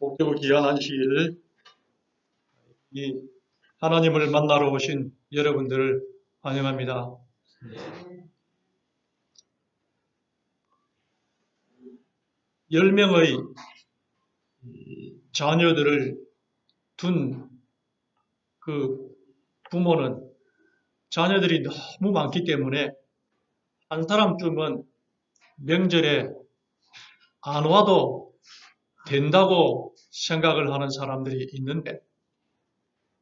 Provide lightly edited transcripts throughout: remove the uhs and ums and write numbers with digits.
복되고 귀한 시일 이 하나님을 만나러 오신 여러분들을 환영합니다. 10명의 자녀들을 둔 그 부모는 자녀들이 너무 많기 때문에 한 사람쯤은 명절에 안 와도 된다고 생각을 하는 사람들이 있는데,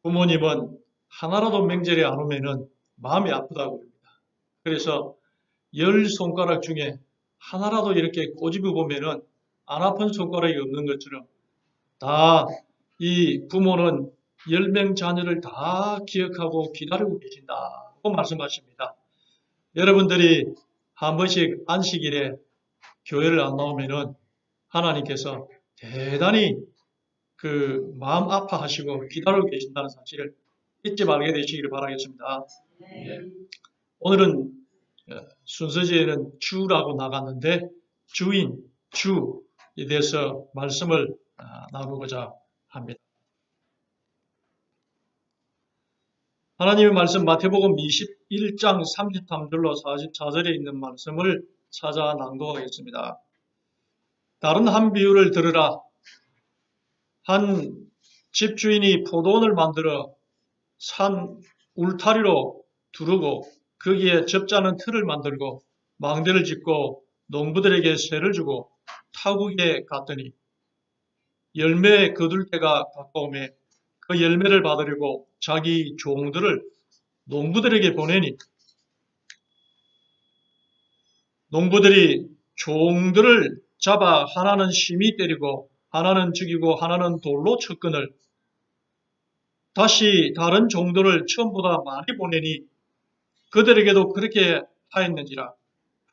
부모님은 하나라도 명절에 안 오면은 마음이 아프다고 합니다. 그래서 10손가락 중에 하나라도 이렇게 꼬집어 보면은 안 아픈 손가락이 없는 것처럼 다 이 부모는 10명 자녀를 다 기억하고 기다리고 계신다고 말씀하십니다. 여러분들이 한 번씩 안식일에 교회를 안 나오면은 하나님께서 대단히 그 마음 아파하시고 기다리고 계신다는 사실을 잊지 말게 되시기를 바라겠습니다. 예. 오늘은 순서지에는 주라고 나갔는데 주인, 주에 대해서 말씀을 나누고자 합니다. 하나님의 말씀 마태복음 21장 33절로 44절에 있는 말씀을 찾아 낭독하겠습니다. 다른 한 비유를 들으라. 한 집주인이 포도원을 만들어 산 울타리로 두르고 거기에 접자는 틀을 만들고 망대를 짓고 농부들에게 세를 주고 타국에 갔더니 열매 거둘 때가 가까우매 그 열매를 받으려고 자기 종들을 농부들에게 보내니 농부들이 종들을 잡아 하나는 심히 때리고 하나는 죽이고 하나는 돌로 쳤거늘 다시 다른 종들을 처음보다 많이 보내니 그들에게도 그렇게 하였는지라.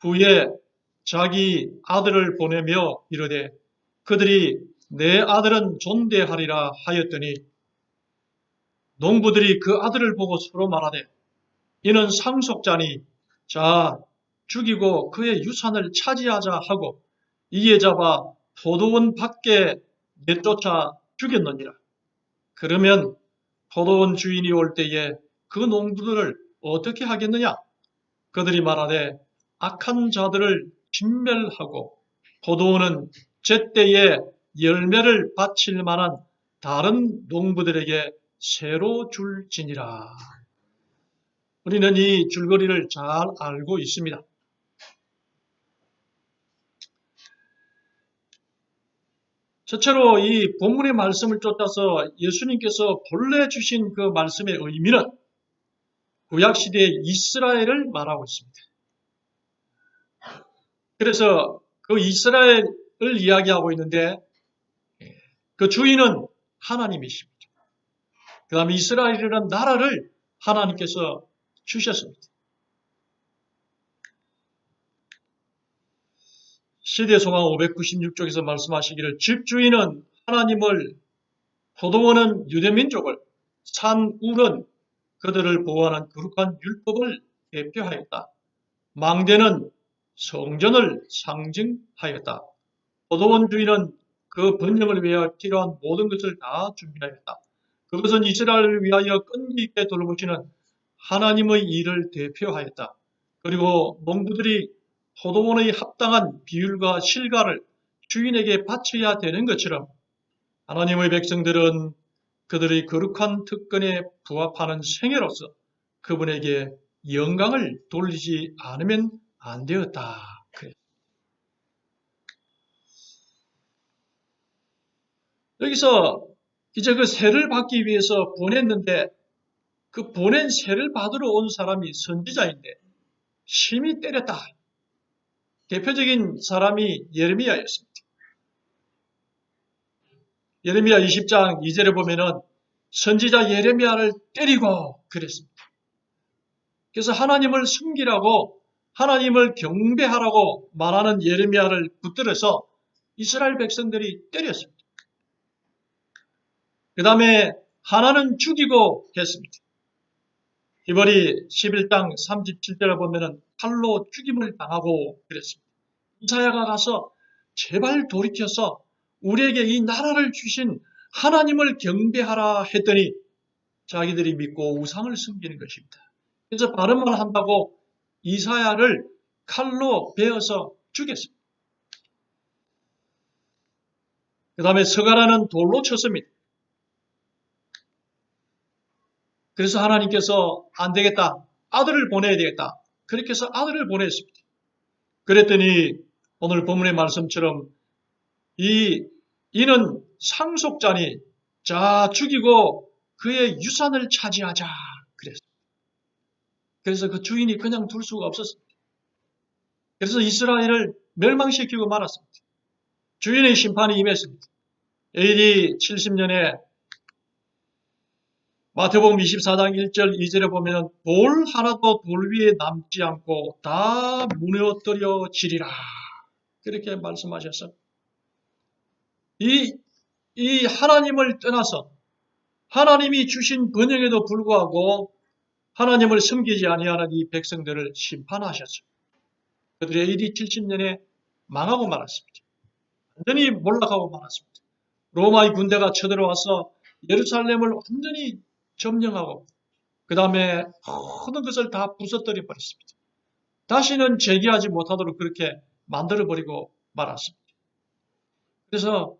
후에 자기 아들을 보내며 이르되 그들이 내 아들은 존대하리라 하였더니 농부들이 그 아들을 보고 서로 말하되 이는 상속자니 자 죽이고 그의 유산을 차지하자 하고 이에 잡아 포도원 밖에 내쫓아 죽였느니라. 그러면 포도원 주인이 올 때에 그 농부들을 어떻게 하겠느냐? 그들이 말하되 악한 자들을 진멸하고 포도원은 제때에 열매를 바칠 만한 다른 농부들에게 새로 줄지니라. 우리는 이 줄거리를 잘 알고 있습니다. 첫째로 이 본문의 말씀을 쫓아서 예수님께서 본래 주신 그 말씀의 의미는 구약시대의 이스라엘을 말하고 있습니다. 그래서 그 이스라엘을 이야기하고 있는데 그 주인은 하나님이십니다. 그 다음에 이스라엘이라는 나라를 하나님께서 주셨습니다. 시대소망 596쪽에서 말씀하시기를 집주인은 하나님을, 포도원은 유대민족을, 산울은 그들을 보호하는 거룩한 율법을 대표하였다. 망대는 성전을 상징하였다. 포도원 주인은 그 번영을 위하여 필요한 모든 것을 다 준비하였다. 그것은 이스라엘을 위하여 끈기 있게 돌보시는 하나님의 일을 대표하였다. 그리고 농부들이 포도원의 합당한 비율과 실과를 주인에게 바쳐야 되는 것처럼 하나님의 백성들은 그들의 거룩한 특권에 부합하는 생애로서 그분에게 영광을 돌리지 않으면 안 되었다. 그래요. 여기서 이제 그 세를 받기 위해서 보냈는데 그 보낸 세를 받으러 온 사람이 선지자인데 심히 때렸다. 대표적인 사람이 예레미야였습니다. 예레미야 20장 2절에 보면은 선지자 예레미야를 때리고 그랬습니다. 그래서 하나님을 숨기라고 하나님을 경배하라고 말하는 예레미야를 붙들어서 이스라엘 백성들이 때렸습니다. 그 다음에 하나는 죽이고 했습니다. 히브리 11장 37절에 보면은 칼로 죽임을 당하고 그랬습니다. 이사야가 가서 제발 돌이켜서 우리에게 이 나라를 주신 하나님을 경배하라 했더니 자기들이 믿고 우상을 섬기는 것입니다. 그래서 발음만 한다고 이사야를 칼로 베어서 죽였습니다. 그 다음에 서가라는 돌로 쳤습니다. 그래서 하나님께서 안 되겠다. 아들을 보내야 되겠다. 그렇게 해서 아들을 보냈습니다. 그랬더니 오늘 본문의 말씀처럼 이는 상속자니 자 죽이고 그의 유산을 차지하자 그랬습니다. 그래서 그 주인이 그냥 둘 수가 없었습니다. 그래서 이스라엘을 멸망시키고 말았습니다. 주인의 심판이 임했습니다. AD 70년에 마태복음 24장 1절 2절에 보면 돌 하나도 돌 위에 남지 않고 다 무너뜨려지리라. 그렇게 말씀하셔서 이 하나님을 떠나서 하나님이 주신 번영에도 불구하고 하나님을 섬기지 아니하는 이 백성들을 심판하셨죠. 그들이 AD 70년에 망하고 말았습니다. 완전히 몰락하고 말았습니다. 로마의 군대가 쳐들어와서 예루살렘을 완전히 점령하고 그 다음에 모든 것을 다 부숴뜨려 버렸습니다. 다시는 재기하지 못하도록 그렇게 만들어버리고 말았습니다. 그래서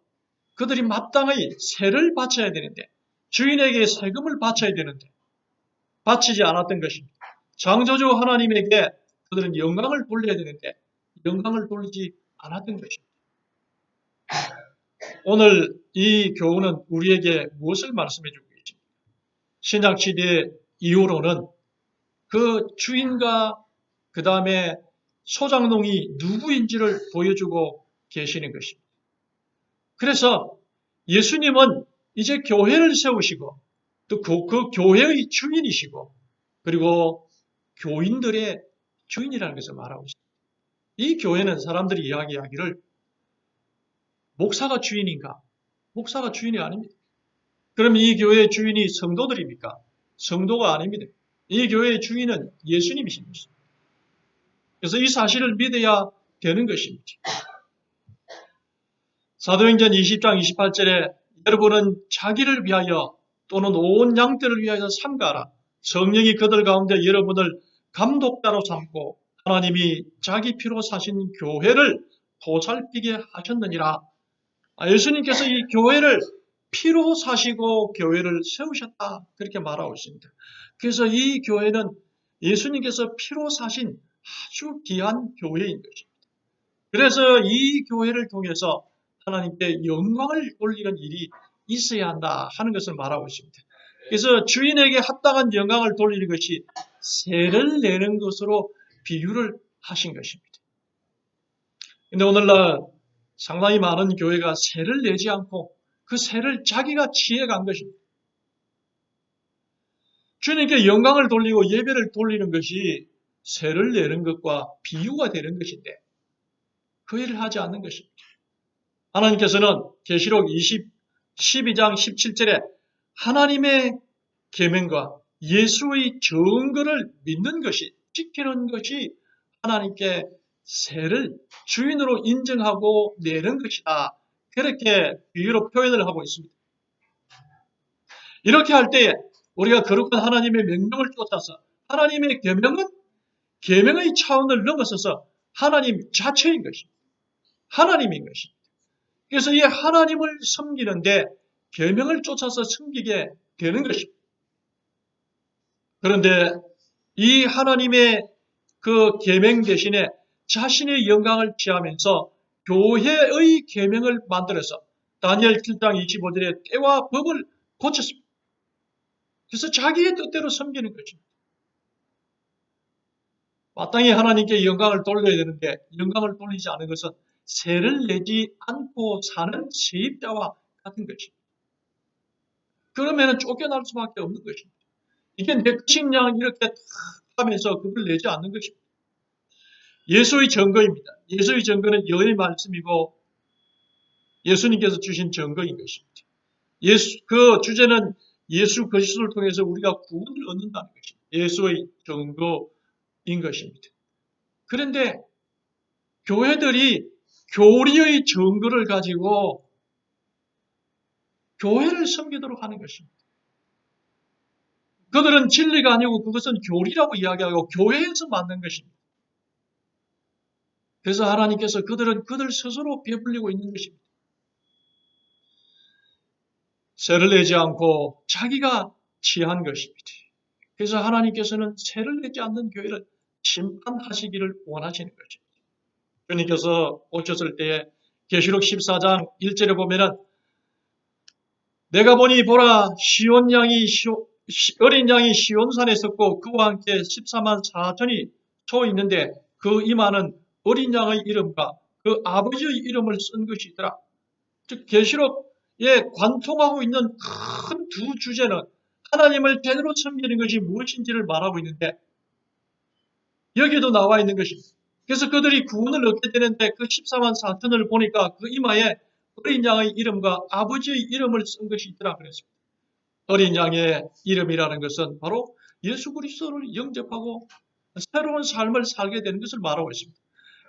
그들이 마땅히 세를 바쳐야 되는데 주인에게 세금을 바쳐야 되는데 바치지 않았던 것입니다. 창조주 하나님에게 그들은 영광을 돌려야 되는데 영광을 돌리지 않았던 것입니다. 오늘 이 교훈은 우리에게 무엇을 말씀해 주고 계십니까? 신약시대 이후로는 그 주인과 그 다음에 소장농이 누구인지를 보여주고 계시는 것입니다. 그래서 예수님은 이제 교회를 세우시고 또 그 교회의 주인이시고 그리고 교인들의 주인이라는 것을 말하고 있습니다. 이 교회는 사람들이 이야기하기를 목사가 주인인가? 목사가 주인이 아닙니다. 그럼 이 교회의 주인이 성도들입니까? 성도가 아닙니다. 이 교회의 주인은 예수님이신 것입니다. 그래서 이 사실을 믿어야 되는 것입니다. 사도행전 20장 28절에 여러분은 자기를 위하여 또는 온 양떼를 위하여 삼가하라. 성령이 그들 가운데 여러분을 감독자로 삼고 하나님이 자기 피로 사신 교회를 보살피게 하셨느니라. 예수님께서 이 교회를 피로 사시고 교회를 세우셨다. 그렇게 말하고 있습니다. 그래서 이 교회는 예수님께서 피로 사신 아주 귀한 교회인 것입니다. 그래서 이 교회를 통해서 하나님께 영광을 올리는 일이 있어야 한다 하는 것을 말하고 있습니다. 그래서 주인에게 합당한 영광을 돌리는 것이 세를 내는 것으로 비유를 하신 것입니다. 그런데 오늘날 상당히 많은 교회가 세를 내지 않고 그 세를 자기가 취해간 것입니다. 주님께 영광을 돌리고 예배를 돌리는 것이 세를 내는 것과 비유가 되는 것인데 그 일을 하지 않는 것입니다. 하나님께서는 계시록 12장 17절에 하나님의 계명과 예수의 증거를 믿는 것이 지키는 것이 하나님께 세를 주인으로 인정하고 내는 것이다. 그렇게 비유로 표현을 하고 있습니다. 이렇게 할 때에 우리가 거룩한 하나님의 명령을 쫓아서 하나님의 계명의 차원을 넘어서서 하나님 자체인 것입니다. 하나님인 것입니다. 그래서 이 하나님을 섬기는데 계명을 쫓아서 섬기게 되는 것입니다. 그런데 이 하나님의 그 계명 대신에 자신의 영광을 취하면서 교회의 계명을 만들어서 다니엘 7장 25절에 때와 법을 고쳤습니다. 그래서 자기의 뜻대로 섬기는 것입니다. 마땅히 하나님께 영광을 돌려야 되는데 영광을 돌리지 않은 것은 세를 내지 않고 사는 세입자와 같은 것입니다. 그러면 쫓겨날 수밖에 없는 것입니다. 이게 내 것이냐 이렇게 하면서 그걸 내지 않는 것입니다. 예수의 증거입니다. 예수의 증거는 여의 말씀이고 예수님께서 주신 증거인 것입니다. 그 주제는 예수 그리스도를 통해서 우리가 구원을 얻는다는 것입니다. 예수의 증거인 것입니다. 그런데 교회들이 교리의 증거를 가지고 교회를 섬기도록 하는 것입니다. 그들은 진리가 아니고 그것은 교리라고 이야기하고 교회에서 만든 것입니다. 그래서 하나님께서 그들 스스로 배불리고 있는 것입니다. 세를 내지 않고 자기가 취한 것입니다. 그래서 하나님께서는 세를 내지 않는 교회를 심판하시기를 원하시는 거죠. 주님께서 오셨을 때에 계시록 14장 1절에 보면은 내가 보니 보라 어린 양이 시온산에 섰고 그와 함께 14만 4천이 서 있는데 그 이마는 어린 양의 이름과 그 아버지의 이름을 쓴 것이더라. 즉 계시록에 관통하고 있는 큰 두 주제는 하나님을 제대로 섬기는 것이 무엇인지를 말하고 있는데 여기에도 나와 있는 것입니다. 그래서 그들이 구원을 얻게 되는데 그 14만 4천을 보니까 그 이마에 어린 양의 이름과 아버지의 이름을 쓴 것이 있더라 그랬습니다. 어린 양의 이름이라는 것은 바로 예수 그리스도를 영접하고 새로운 삶을 살게 되는 것을 말하고 있습니다.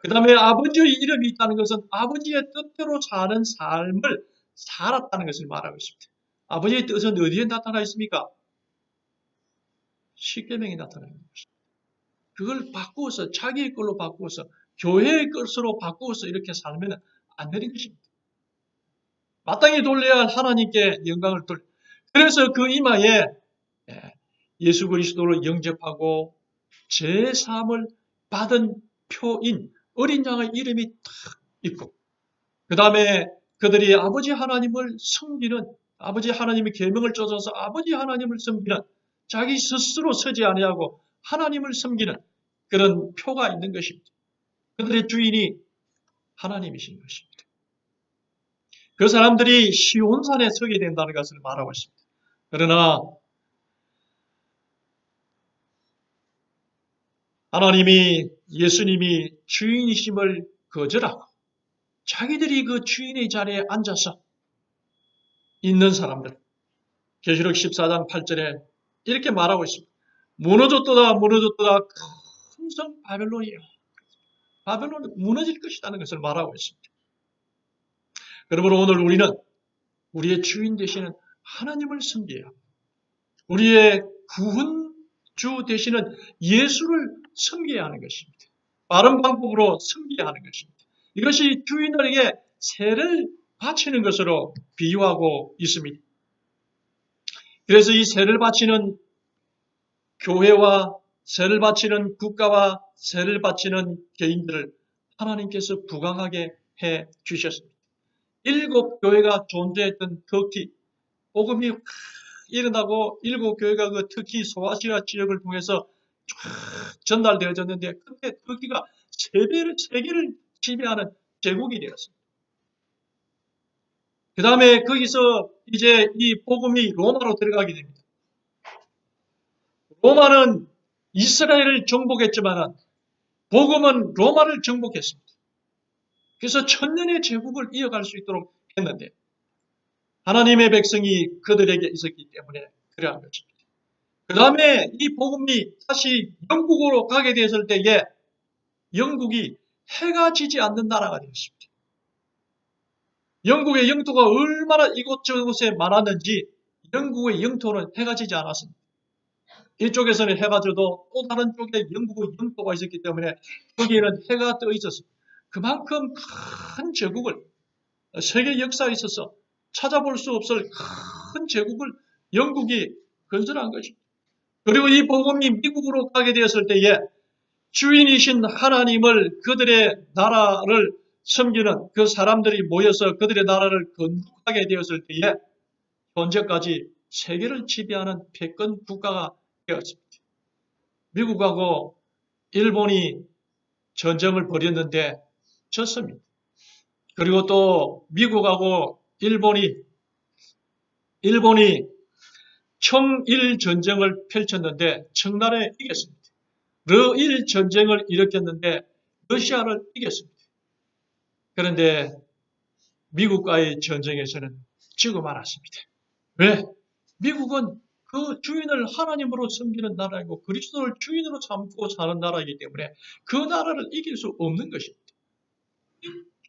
그 다음에 아버지의 이름이 있다는 것은 아버지의 뜻대로 사는 삶을 살았다는 것을 말하고 있습니다. 아버지의 뜻은 어디에 나타나 있습니까? 십계명에 나타나 있는 것입니다. 그걸 바꾸어서 자기의 걸로 바꾸어서 교회의 것으로 바꾸어서 이렇게 살면 안 되는 것입니다. 마땅히 돌려야 할 하나님께 영광을 돌려. 그래서 그 이마에 예수 그리스도를 영접하고 제3을 받은 표인 어린 양의 이름이 딱 있고 그 다음에 그들이 아버지 하나님을 섬기는 아버지 하나님의 계명을 쫓아서 아버지 하나님을 섬기는 자기 스스로 서지 아니하고 하나님을 섬기는 그런 표가 있는 것입니다. 그들의 주인이 하나님이신 것입니다. 그 사람들이 시온산에 서게 된다는 것을 말하고 있습니다. 그러나 하나님이 예수님이 주인이심을 거절하고 자기들이 그 주인의 자리에 앉아서 있는 사람들 계시록 14장 8절에 이렇게 말하고 있습니다. 무너졌도다 무너졌도다 큰 성 바벨론이야. 바벨론은 무너질 것이라는 것을 말하고 있습니다. 그러므로 오늘 우리는 우리의 주인 되시는 하나님을 섬겨야 합니다. 우리의 구원주 되시는 예수를 섬겨야 하는 것입니다. 바른 방법으로 섬겨야 하는 것입니다. 이것이 주인들에게 세를 바치는 것으로 비유하고 있습니다. 그래서 이 세를 바치는 교회와 세를 바치는 국가와 세를 바치는 개인들을 하나님께서 부강하게 해 주셨습니다. 7 교회가 존재했던 터키, 복음이 일어나고 7 교회가 그 터키 소아시아 지역을 통해서 쫙 전달되어졌는데 그때 터키가 세계를 지배하는 제국이 되었습니다. 그 다음에 거기서 이제 이 복음이 로마로 들어가게 됩니다. 로마는 이스라엘을 정복했지만 복음은 로마를 정복했습니다. 그래서 천년의 제국을 이어갈 수 있도록 했는데 하나님의 백성이 그들에게 있었기 때문에 그러한 것입니다. 그 다음에 이 복음이 다시 영국으로 가게 되었을 때에 영국이 해가 지지 않는 나라가 되었습니다. 영국의 영토가 얼마나 이곳저곳에 많았는지 영국의 영토는 해가 지지 않았습니다. 이쪽에서는 해가 져도 또 다른 쪽에 영국의 영토가 있었기 때문에 거기에는 해가 떠 있었습니다. 그만큼 큰 제국을 세계 역사에 있어서 찾아볼 수 없을 큰 제국을 영국이 건설한 것입니다. 그리고 이 복음이 미국으로 가게 되었을 때에 주인이신 하나님을 그들의 나라를 섬기는 그 사람들이 모여서 그들의 나라를 건국하게 되었을 때에 현재까지 세계를 지배하는 패권 국가가 되었습니다. 미국하고 일본이 전쟁을 벌였는데 졌습니다. 그리고 또 미국하고 일본이 청일 전쟁을 펼쳤는데 청나라에 이겼습니다. 러일 전쟁을 일으켰는데 러시아를 이겼습니다. 그런데 미국과의 전쟁에서는 지고 말았습니다. 왜? 미국은 그 주인을 하나님으로 섬기는 나라이고 그리스도를 주인으로 삼고 사는 나라이기 때문에 그 나라를 이길 수 없는 것입니다.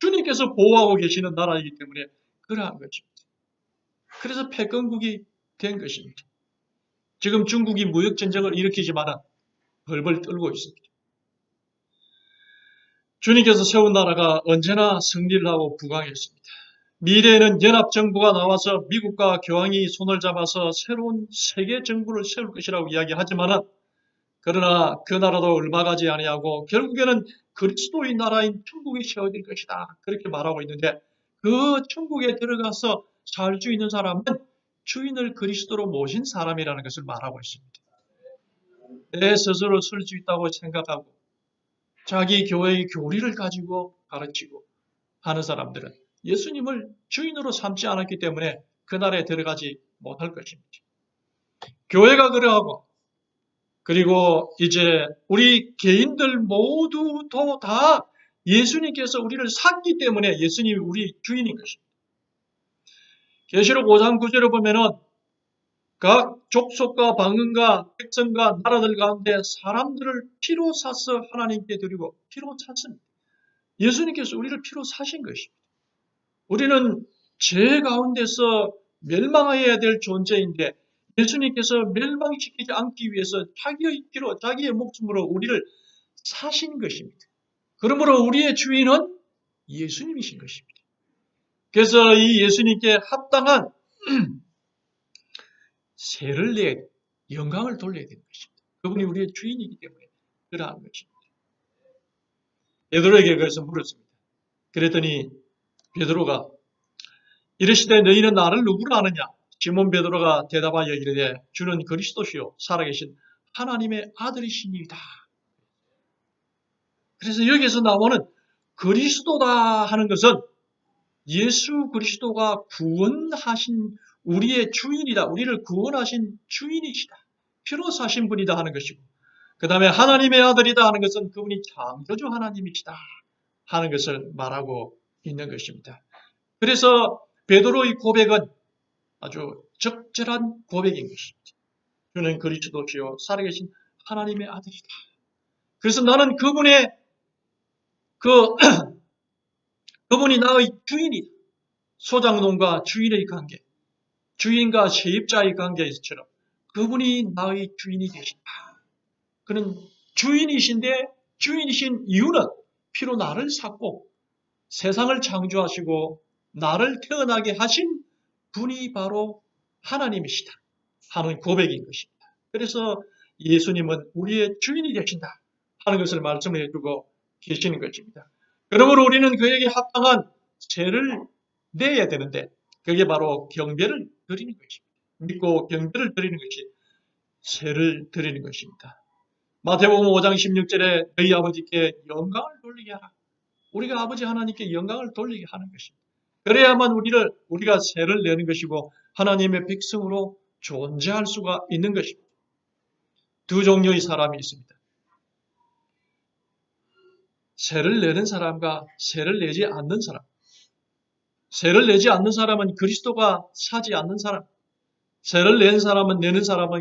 주님께서 보호하고 계시는 나라이기 때문에 그러한 것입니다. 그래서 패권국이 된 것입니다. 지금 중국이 무역전쟁을 일으키지만 벌벌 떨고 있습니다. 주님께서 세운 나라가 언제나 승리를 하고 부강했습니다. 미래에는 연합정부가 나와서 미국과 교황이 손을 잡아서 새로운 세계 정부를 세울 것이라고 이야기하지만 그러나 그 나라도 얼마 가지 아니하고 결국에는 그리스도의 나라인 천국이 세워질 것이다. 그렇게 말하고 있는데 그 천국에 들어가서 살 수 있는 사람은 주인을 그리스도로 모신 사람이라는 것을 말하고 있습니다. 내 스스로 설 수 있다고 생각하고 자기 교회의 교리를 가지고 가르치고 하는 사람들은 예수님을 주인으로 삼지 않았기 때문에 그날에 들어가지 못할 것입니다. 교회가 그러하고 그리고 이제 우리 개인들 모두도 다 예수님께서 우리를 샀기 때문에 예수님이 우리 주인인 것입니다. 계시록 5장 9절을 보면은 각 족속과 방언과 백성과 나라들 가운데 사람들을 피로 사서 하나님께 드리고 피로 샀습니다. 예수님께서 우리를 피로 사신 것입니다. 우리는 죄 가운데서 멸망해야 될 존재인데 예수님께서 멸망시키지 않기 위해서 자기의 피로 자기의 목숨으로 우리를 사신 것입니다. 그러므로 우리의 주인은 예수님이신 것입니다. 그래서 이 예수님께 합당한 세를 내 영광을 돌려야 되는 것입니다. 그분이 우리의 주인이기 때문에 그러한 것입니다. 베드로에게 그래서 물었습니다. 그랬더니 베드로가 이르시되 너희는 나를 누구로 아느냐? 시몬 베드로가 대답하여 이르되 주는 그리스도시요 살아계신 하나님의 아들이시니이다. 그래서 여기에서 나오는 그리스도다 하는 것은 예수 그리스도가 구원하신 우리의 주인이다. 우리를 구원하신 주인이시다. 피로 사신 분이다 하는 것이고 그 다음에 하나님의 아들이다 하는 것은 그분이 창조주 하나님이시다 하는 것을 말하고 있는 것입니다. 그래서 베드로의 고백은 아주 적절한 고백인 것입니다. 주는 그리스도시요 살아계신 하나님의 아들이다. 그래서 나는 그분이 나의 주인이다. 소장농과 주인의 관계, 주인과 세입자의 관계에서처럼 그분이 나의 주인이 되신다. 그는 주인이신데 주인이신 이유는 피로 나를 샀고 세상을 창조하시고 나를 태어나게 하신 분이 바로 하나님이시다 하는 고백인 것입니다. 그래서 예수님은 우리의 주인이 되신다 하는 것을 말씀을 해주고 계시는 것입니다. 그러므로 우리는 그에게 합당한 죄를 내야 되는데 그게 바로 경배를 드리는 것입니다. 믿고 경배를 드리는 것이 죄를 드리는 것입니다. 마태복음 5장 16절에 너희 아버지께 영광을 돌리게 하라. 우리가 아버지 하나님께 영광을 돌리게 하는 것입니다. 그래야만 우리가 세를 내는 것이고 하나님의 백성으로 존재할 수가 있는 것입니다. 두 종류의 사람이 있습니다. 세를 내는 사람과 세를 내지 않는 사람. 세를 내지 않는 사람은 그리스도가 사지 않는 사람. 세를 내는 사람은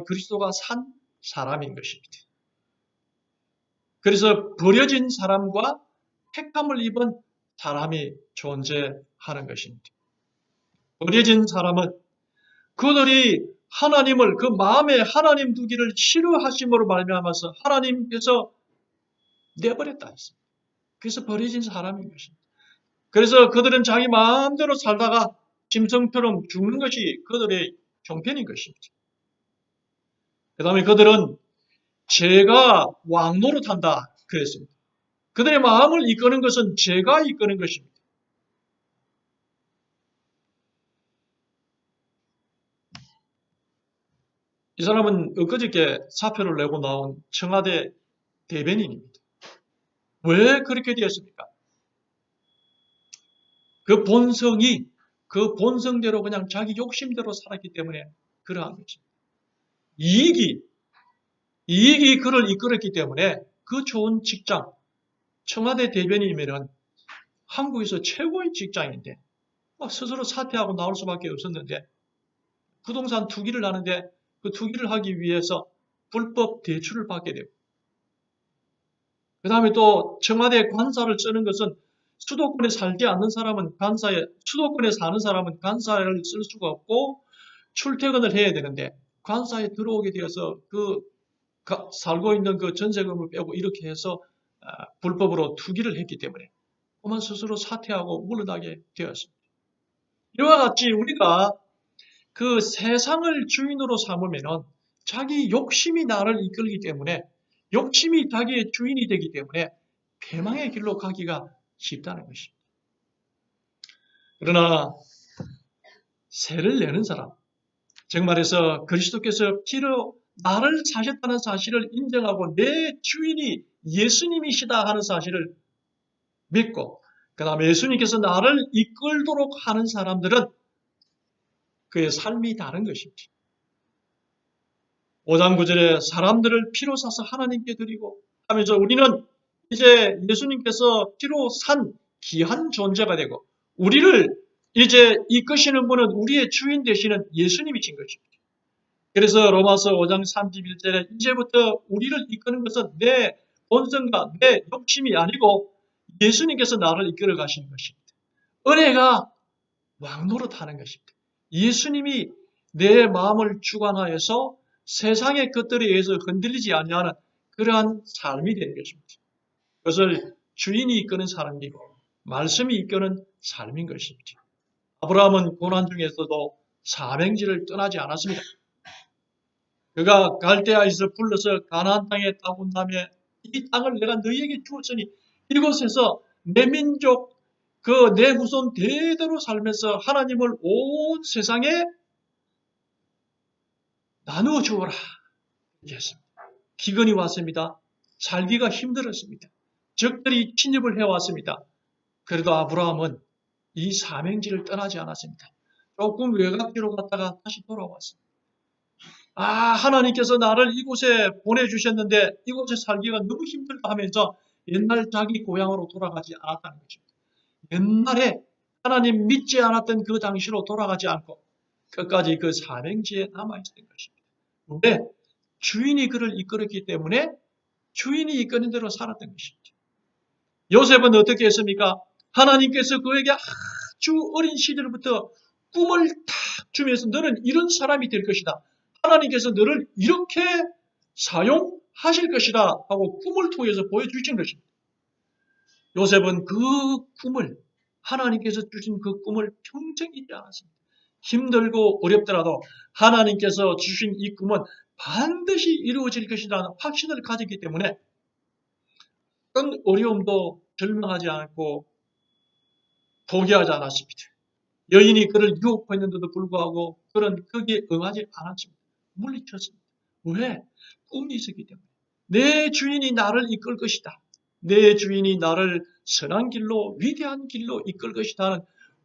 그리스도가 산 사람인 것입니다. 그래서 버려진 사람과 택함을 입은 사람이 존재하는 것입니다. 버려진 사람은 그들이 하나님을 그 마음에 하나님 두기를 싫어하심으로 말미암아서 하나님께서 내버렸다 했습니다. 그래서 버려진 사람인 것입니다. 그래서 그들은 자기 마음대로 살다가 짐승처럼 죽는 것이 그들의 형편인 것입니다. 그 다음에 그들은 죄가 왕노릇한다 그랬습니다. 그들의 마음을 이끄는 것은 죄가 이끄는 것입니다. 이 사람은 엊그저께 사표를 내고 나온 청와대 대변인입니다. 왜 그렇게 되었습니까? 그 본성대로 그냥 자기 욕심대로 살았기 때문에 그러한 것입니다. 이익이 그를 이끌었기 때문에 그 좋은 직장, 청와대 대변인이면 한국에서 최고의 직장인데 스스로 사퇴하고 나올 수밖에 없었는데 부동산 투기를 하는데 그 투기를 하기 위해서 불법 대출을 받게 되고 그 다음에 또 청와대 관사를 쓰는 것은 수도권에 사는 사람은 관사를 쓸 수가 없고 출퇴근을 해야 되는데 관사에 들어오게 되어서 살고 있는 그 전세금을 빼고 이렇게 해서 불법으로 투기를 했기 때문에 그만 스스로 사퇴하고 물러나게 되었습니다. 이와 같이 우리가 그 세상을 주인으로 삼으면은 자기 욕심이 나를 이끌기 때문에 욕심이 자기의 주인이 되기 때문에 패망의 길로 가기가 쉽다는 것입니다. 그러나 세를 내는 사람, 즉 말해서 그리스도께서 피로 나를 사셨다는 사실을 인정하고 내 주인이 예수님이시다 하는 사실을 믿고 그 다음에 예수님께서 나를 이끌도록 하는 사람들은 그의 삶이 다른 것입니다. 5장 9절에 사람들을 피로 사서 하나님께 드리고 하면서 우리는 이제 예수님께서 피로 산 귀한 존재가 되고 우리를 이제 이끄시는 분은 우리의 주인 되시는 예수님이신 것입니다. 그래서 로마서 5장 31절에 이제부터 우리를 이끄는 것은 내 본성과 내 욕심이 아니고 예수님께서 나를 이끌어 가시는 것입니다. 은혜가 왕노릇하는 것입니다. 예수님이 내 마음을 주관하여서 세상의 것들에 의해서 흔들리지 아니하는 그러한 삶이 되는 것입니다. 그것을 주인이 이끄는 사람이고 말씀이 이끄는 삶인 것입니다. 아브라함은 고난 중에서도 사명지를 떠나지 않았습니다. 그가 갈대아에서 불러서 가나안 땅에 따온 다음에 이 땅을 내가 너희에게 주었으니 이곳에서 내 민족 그 내 후손 대대로 살면서 하나님을 온 세상에 나누어 주어라. 이렇게 했습니다. 기근이 왔습니다. 살기가 힘들었습니다. 적들이 침입을 해왔습니다. 그래도 아브라함은 이 사명지를 떠나지 않았습니다. 조금 외곽지로 갔다가 다시 돌아왔습니다. 하나님께서 나를 이곳에 보내주셨는데 이곳에 살기가 너무 힘들다 하면서 옛날 자기 고향으로 돌아가지 않았다는 것입니다. 옛날에 하나님 믿지 않았던 그 당시로 돌아가지 않고 끝까지 그 사명지에 남아있었던 것입니다. 왜? 주인이 그를 이끌었기 때문에 주인이 이끄는 대로 살았던 것입니다. 요셉은 어떻게 했습니까? 하나님께서 그에게 아주 어린 시절부터 꿈을 탁 주면서 너는 이런 사람이 될 것이다. 하나님께서 너를 이렇게 사용하실 것이다 하고 꿈을 통해서 보여주신 것입니다. 요셉은 그 꿈을 하나님께서 주신 그 꿈을 평생 잊지 않았습니다. 힘들고 어렵더라도 하나님께서 주신 이 꿈은 반드시 이루어질 것이라는 확신을 가졌기 때문에 어떤 어려움도 절망하지 않고 포기하지 않았습니다. 여인이 그를 유혹했는데도 불구하고 그는 거기에 응하지 않았습니다. 물리쳤습니다. 왜? 꿈이 있었기 때문에. 내 주인이 나를 이끌 것이다. 내 주인이 나를 선한 길로 위대한 길로 이끌 것이다 하는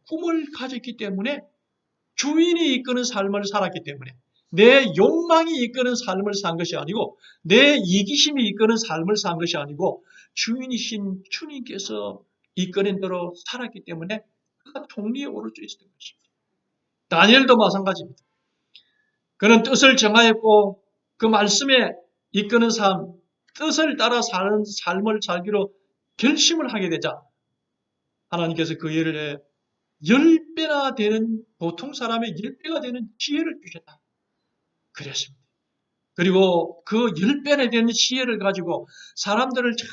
꿈을 가졌기 때문에 주인이 이끄는 삶을 살았기 때문에 내 욕망이 이끄는 삶을 산 것이 아니고 내 이기심이 이끄는 삶을 산 것이 아니고 주인이신 주님께서 이끄는 대로 살았기 때문에 그가 통리에 오를 수 있었던 것입니다. 다니엘도 마찬가지입니다. 그는 뜻을 정하였고 그 말씀에 이끄는 삶, 뜻을 따라 사는 삶을 살기로 결심을 하게 되자 하나님께서 그 일을 10배나 되는 보통 사람의 10배가 되는 지혜를 주셨다. 그랬습니다. 그리고 그 10배나 되는 지혜를 가지고 사람들을 잘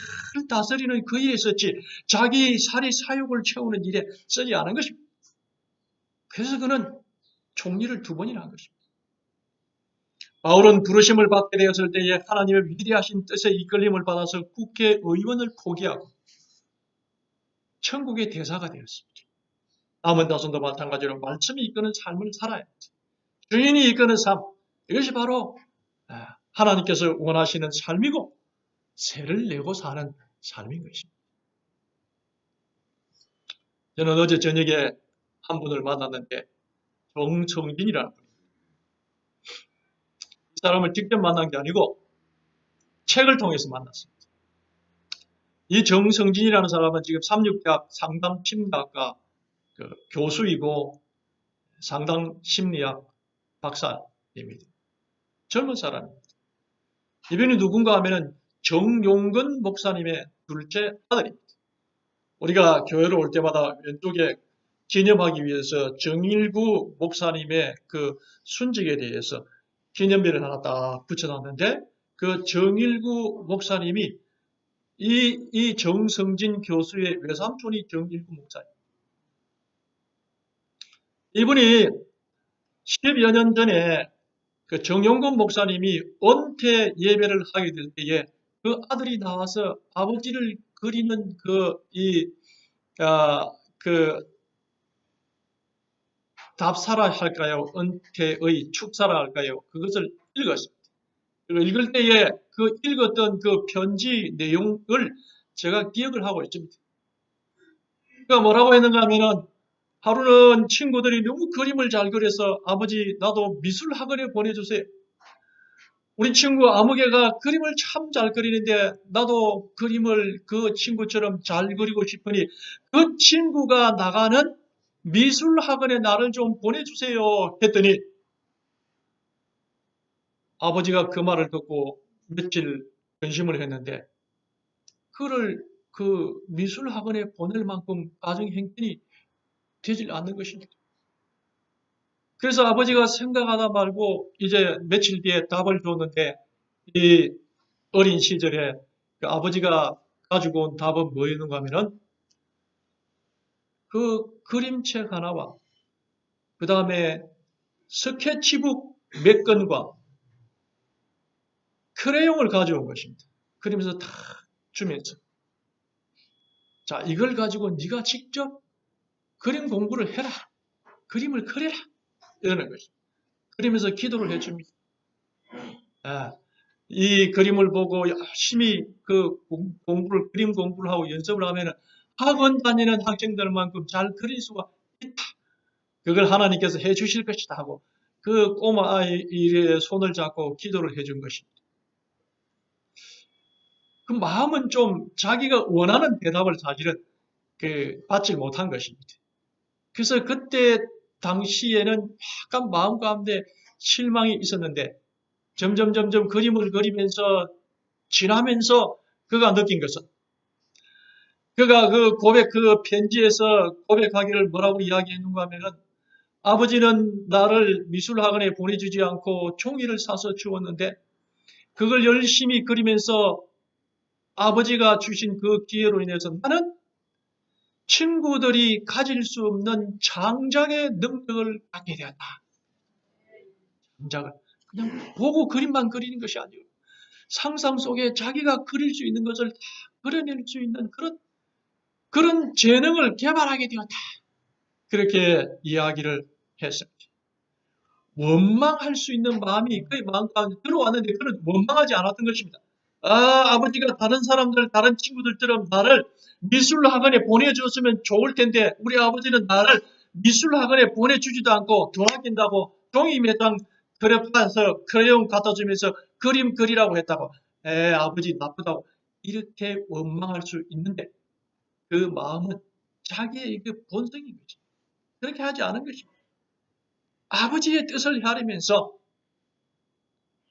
다스리는 그 일에 썼지 자기 살이 사욕을 채우는 일에 쓰지 않은 것입니다. 그래서 그는 총리를 2번이나 한 것입니다. 바울은 부르심을 받게 되었을 때에 하나님의 위대하신 뜻에 이끌림을 받아서 국회의원을 포기하고 천국의 대사가 되었습니다. 남은 자손도 마찬가지로 말씀이 이끄는 삶을 살아야 합니다. 주인이 이끄는 삶, 이것이 바로 하나님께서 원하시는 삶이고 세를 내고 사는 삶인 것입니다. 저는 어제 저녁에 한 분을 만났는데 정성빈이라는 분입니다. 이 사람을 직접 만난 게 아니고 책을 통해서 만났습니다. 이 정성진이라는 사람은 지금 삼육대학 상담심리학과 교수이고 상담심리학 박사입니다. 젊은 사람입니다. 이분이 누군가 하면은 정용근 목사님의 둘째 아들입니다. 우리가 교회로 올 때마다 왼쪽에 기념하기 위해서 정일구 목사님의 그 순직에 대해서 기념비를 하나 딱 붙여놨는데, 그 정일구 목사님이 이 정성진 교수의 외삼촌이 정일구 목사님. 이분이 10여 년 전에 그 정용건 목사님이 은퇴 예배를 하게 될 때에 그 아들이 나와서 아버지를 그리는 그 답사라 할까요? 은퇴의 축사라 할까요? 그것을 읽었습니다. 읽을 때에 그 읽었던 그 편지 내용을 제가 기억을 하고 있습니다. 그러니까 뭐라고 했는가 하면은, 하루는 친구들이 너무 그림을 잘 그려서 아버지 나도 미술 학원에 보내주세요. 우리 친구 아무개가 그림을 참 잘 그리는데 나도 그림을 그 친구처럼 잘 그리고 싶으니 그 친구가 나가는 미술 학원에 나를 좀 보내주세요 했더니, 아버지가 그 말을 듣고 며칠 근심을 했는데 그를 그 미술 학원에 보낼 만큼 가정 형편이 되질 않는 것입니다. 그래서 아버지가 생각하다 말고 이제 며칠 뒤에 답을 줬는데, 이 어린 시절에 그 아버지가 가지고 온 답은 뭐였는가 하면은, 그 그림책 하나와 그 다음에 스케치북 몇 건과 크레용을 가져온 것입니다. 그러면서 다 주면서, 자, 이걸 가지고 네가 직접 그림 공부를 해라. 그림을 그려라. 이러는 것입니다. 그러면서 기도를 해줍니다. 이 그림을 보고 열심히 그 그림 공부를 하고 연습을 하면 학원 다니는 학생들만큼 잘 그릴 수가 있다. 그걸 하나님께서 해 주실 것이다 하고 그 꼬마 아이의 손을 잡고 기도를 해준 것입니다. 그 마음은 좀 자기가 원하는 대답을 사실은 받지 못한 것입니다. 그래서 그때 당시에는 약간 마음 가운데 실망이 있었는데 점점 그림을 그리면서 지나면서 그가 느낀 것은, 그가 그 편지에서 고백하기를 뭐라고 이야기했는가 하면은, 아버지는 나를 미술학원에 보내주지 않고 종이를 사서 주었는데 그걸 열심히 그리면서 아버지가 주신 그 기회로 인해서 나는 친구들이 가질 수 없는 창작의 능력을 갖게 되었다. 창작을 그냥 보고 그림만 그리는 것이 아니고 상상 속에 자기가 그릴 수 있는 것을 다 그려낼 수 있는 그런 재능을 개발하게 되었다. 그렇게 이야기를 했습니다. 원망할 수 있는 마음이 그의 마음 가운데 들어왔는데 그는 원망하지 않았던 것입니다. 아버지가 다른 사람들, 다른 친구들처럼 나를 미술학원에 보내줬으면 좋을 텐데 우리 아버지는 나를 미술학원에 보내주지도 않고 돈 아낀다고 종이 몇 장 그려서 크레용 갖다 주면서 그림 그리라고 했다고, 아버지 나쁘다고 이렇게 원망할 수 있는데 그 마음은 자기의 그 본성인 거죠. 그렇게 하지 않은 것입니다. 아버지의 뜻을 헤아리면서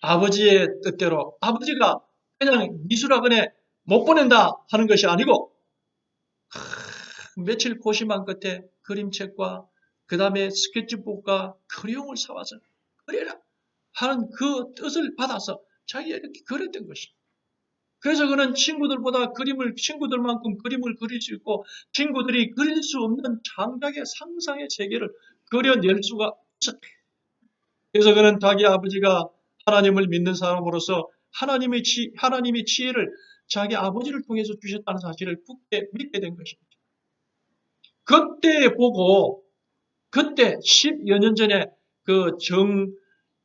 아버지의 뜻대로, 아버지가 그냥 미술학원에 못 보낸다 하는 것이 아니고 며칠 고심한 끝에 그림책과 그 다음에 스케치북과 크레용을 사와서 그려라 하는 그 뜻을 받아서 자기가 이렇게 그렸던 것입니다. 그래서 그는 친구들만큼 그림을 그릴 수 있고 친구들이 그릴 수 없는 창작의 상상의 세계를 그려낼 수가 있었다. 그래서 그는 자기 아버지가 하나님을 믿는 사람으로서 하나님이 지혜를 자기 아버지를 통해서 주셨다는 사실을 굳게 믿게 된 것입니다. 그때 10여 년 전에 그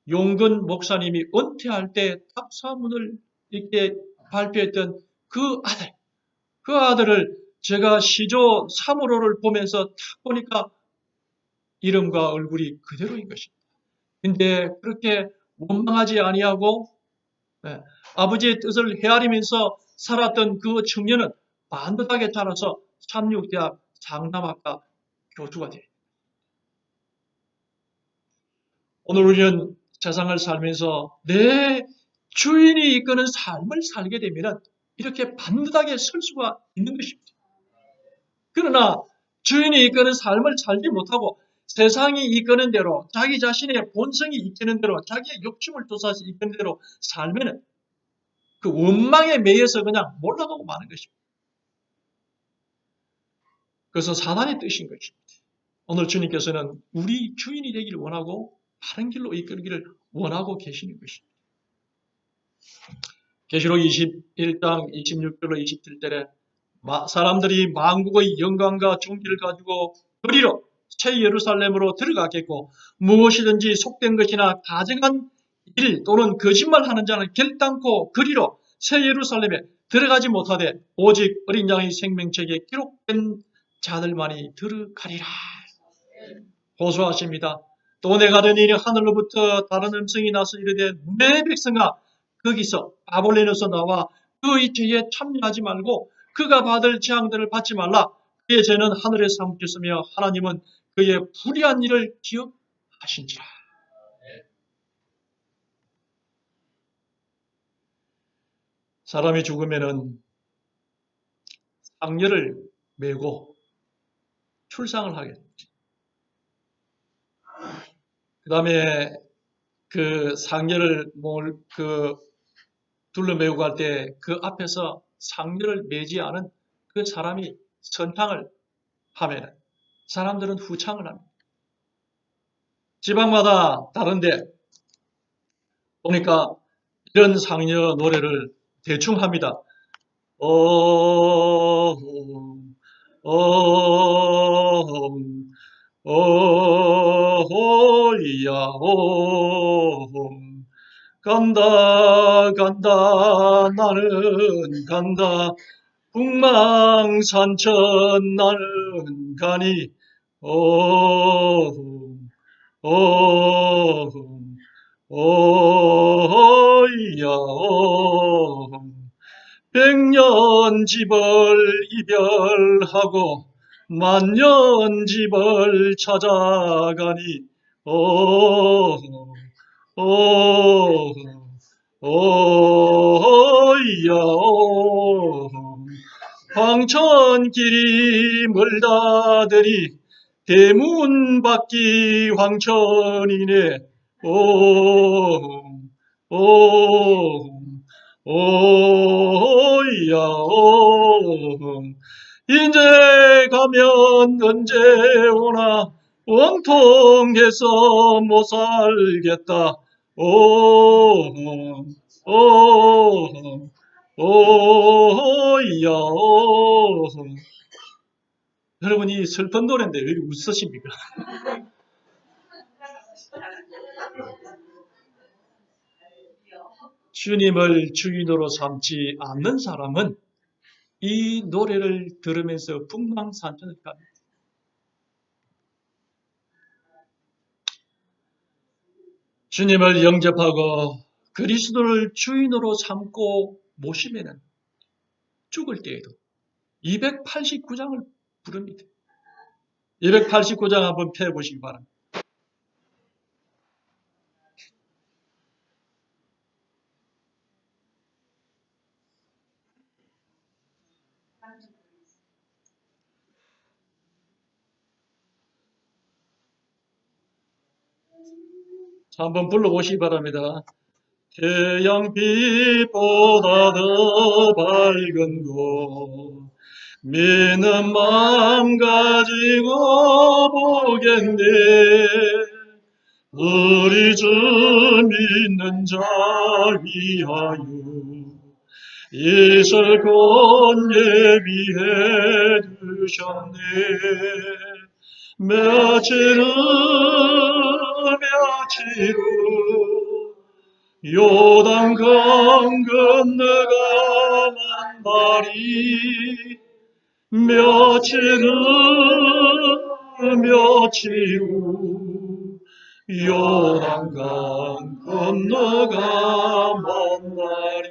정용근 목사님이 은퇴할 때 답사문을 이렇게 발표했던 그 아들을 제가 시조 3호로를 보면서 딱 보니까 이름과 얼굴이 그대로인 것입니다. 근데 그렇게 원망하지 아니하고 아버지의 뜻을 헤아리면서 살았던 그 청년은 반듯하게 자라서 삼육대학 상담학과 교수가 됩니다. 오늘 우리는 세상을 살면서 내 주인이 이끄는 삶을 살게 되면 이렇게 반듯하게 설 수가 있는 것입니다. 그러나 주인이 이끄는 삶을 살지 못하고 세상이 이끄는 대로, 자기 자신의 본성이 이끄는 대로, 자기의 욕심을 쫓아서 이끄는 대로 살면은 그 원망에 매여서 그냥 몰락하고 마는 것입니다. 그래서 사단의 뜻인 것입니다. 오늘 주님께서는 우리 주인이 되기를 원하고 바른 길로 이끌기를 원하고 계시는 것입니다. 계시록 21장 26절로 27절에 사람들이 만국의 영광과 존귀를 가지고 그리로 새 예루살렘으로 들어가겠고 무엇이든지 속된 것이나 가증한 일 또는 거짓말하는 자는 결단코 그리로 새 예루살렘에 들어가지 못하되 오직 어린 양의 생명책에 기록된 자들만이 들어가리라. 호소하십니다. 또 내가 듣니 하늘로부터 다른 음성이 나서 이르되 내 백성아 거기서 바벨론에서 나와 그의 죄에 참여하지 말고 그가 받을 재앙들을 받지 말라. 그의 죄는 하늘에서 묻혔으며 하나님은 그의 불의한 일을 기억하신지라. 사람이 죽으면은 상여를 메고 출상을 하게 됩니다. 그 다음에 그 상여를 둘러매고 갈 때 그 앞에서 상여를 매지 않은 그 사람이 선탕을 하면 사람들은 후창을 합니다. 지방마다 다른데 보니까 이런 상여 노래를 대충 합니다. 이야 간다 간다 나는 간다 북망산천 나는 가니 이야 백년 집을 이별하고 만년 집을 찾아가니 이야 황천길이 멀다더니 대문 밖이 황천이네. 이야 이제 가면 언제 오나 원통해서 못 살겠다. 이야 여러분이 슬픈 노래인데 왜 이렇게 웃으십니까? 주님을 주인으로 삼지 않는 사람은 이 노래를 들으면서 풍망산천을 갑니다. 주님을 영접하고 그리스도를 주인으로 삼고 모시면은 죽을 때에도 289장을 부릅니다. 289장 한번 펴보시기 바랍니다. 자, 한번 불러보시기 바랍니다. 태양빛보다 더 밝은 곳 믿는 마음 가지고 보겠네. 우리 주 믿는 자 위하여 이슬곧 예비해 두셨네. 며칠 후 요단강 건너가 만발이 며칠 후 요단강 건너가 만발이.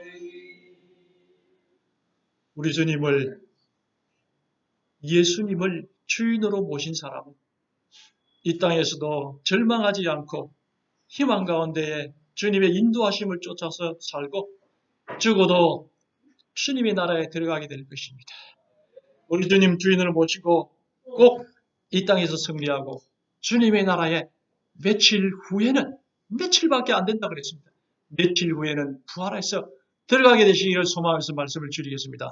우리 예수님을 주인으로 모신 사람은 이 땅에서도 절망하지 않고 희망 가운데에 주님의 인도하심을 쫓아서 살고 죽어도 주님의 나라에 들어가게 될 것입니다. 우리 주님 주인을 모시고 꼭 이 땅에서 승리하고 주님의 나라에 며칠밖에 안 된다 그랬습니다. 며칠 후에는 부활해서 들어가게 되시기를 소망하면서 말씀을 줄이겠습니다.